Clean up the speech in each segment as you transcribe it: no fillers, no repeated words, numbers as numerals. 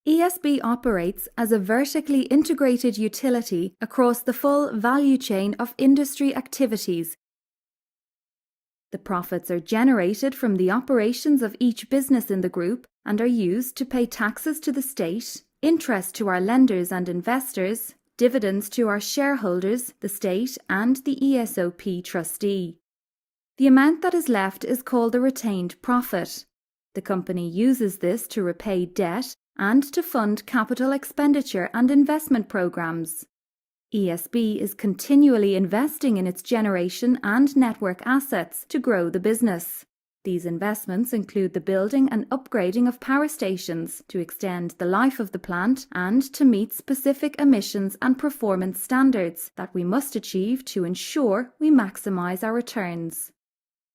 ESB operates as a vertically integrated utility across the full value chain of industry activities. The profits are generated from the operations of each business in the group and are used to pay taxes to the state, interest to our lenders and investors, dividends to our shareholders, the state, and the ESOP trustee. The amount that is left is called the retained profit. The company uses this to repay debt and to fund capital expenditure and investment programs. ESB is continually investing in its generation and network assets to grow the business. These investments include the building and upgrading of power stations to extend the life of the plant and to meet specific emissions and performance standards that we must achieve to ensure we maximize our returns.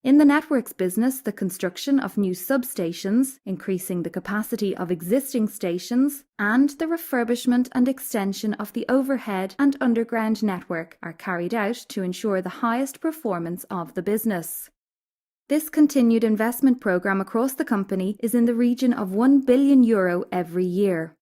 In the networks business, the construction of new substations, increasing the capacity of existing stations, and the refurbishment and extension of the overhead and underground network are carried out to ensure the highest performance of the business. This continued investment programme across the company is in the region of €1 billion every year.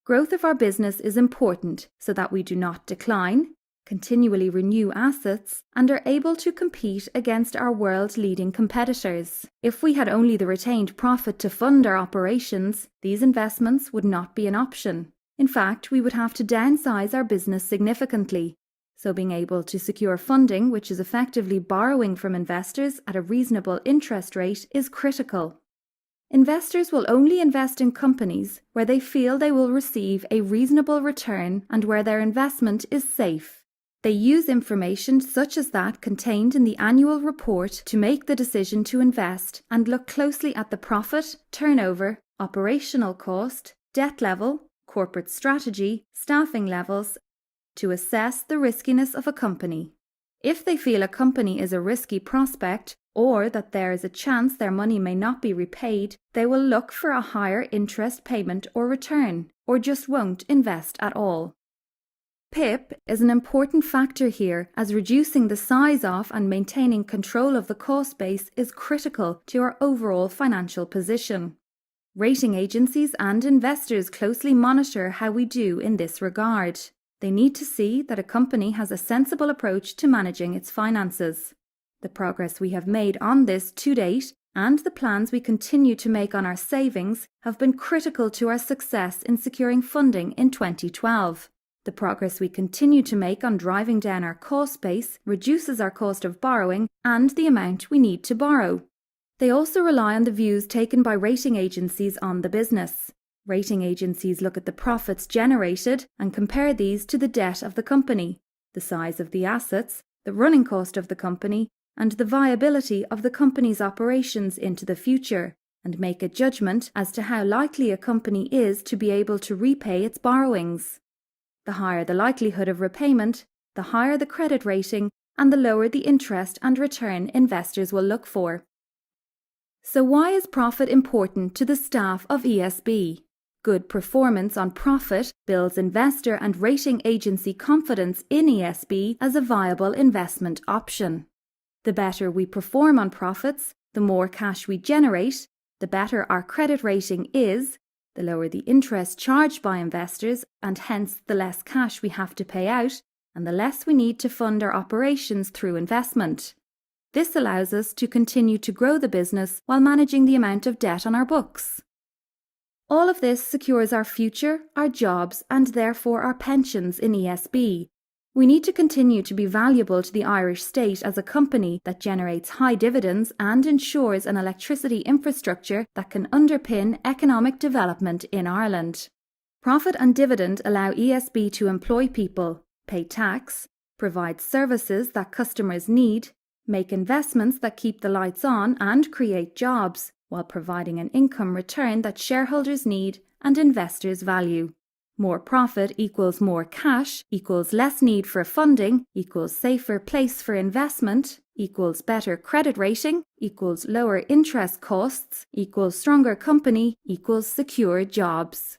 Growth of our business is important so that we do not decline, continually renew assets, and are able to compete against our world-leading competitors. If we had only the retained profit to fund our operations, these investments would not be an option. In fact, we would have to downsize our business significantly. So being able to secure funding, which is effectively borrowing from investors at a reasonable interest rate, is critical. Investors will only invest in companies where they feel they will receive a reasonable return and where their investment is safe. They use information such as that contained in the annual report to make the decision to invest and look closely at the profit, turnover, operational cost, debt level, corporate strategy, staffing levels, to assess the riskiness of a company. If they feel a company is a risky prospect or that there is a chance their money may not be repaid, they will look for a higher interest payment or return, or just won't invest at all. PIP is an important factor here, as reducing the size of and maintaining control of the cost base is critical to our overall financial position. Rating agencies and investors closely monitor how we do in this regard. They need to see that a company has a sensible approach to managing its finances. The progress we have made on this to date and the plans we continue to make on our savings have been critical to our success in securing funding in 2012. The progress we continue to make on driving down our cost base reduces our cost of borrowing and the amount we need to borrow. They also rely on the views taken by rating agencies on the business. Rating agencies look at the profits generated and compare these to the debt of the company, the size of the assets, the running cost of the company, and the viability of the company's operations into the future, and make a judgment as to how likely a company is to be able to repay its borrowings. The higher the likelihood of repayment, the higher the credit rating, and the lower the interest and return investors will look for. So why is profit important to the staff of ESB? Good performance on profit builds investor and rating agency confidence in ESB as a viable investment option. The better we perform on profits, the more cash we generate, the better our credit rating is, the lower the interest charged by investors, and hence the less cash we have to pay out, and the less we need to fund our operations through investment. This allows us to continue to grow the business while managing the amount of debt on our books. All of this secures our future, our jobs, and therefore our pensions in ESB. We need to continue to be valuable to the Irish state as a company that generates high dividends and ensures an electricity infrastructure that can underpin economic development in Ireland. Profit and dividend allow ESB to employ people, pay tax, provide services that customers need, make investments that keep the lights on and create jobs, while providing an income return that shareholders need and investors value. More profit equals more cash, equals less need for funding, equals safer place for investment, equals better credit rating, equals lower interest costs, equals stronger company, equals secure jobs.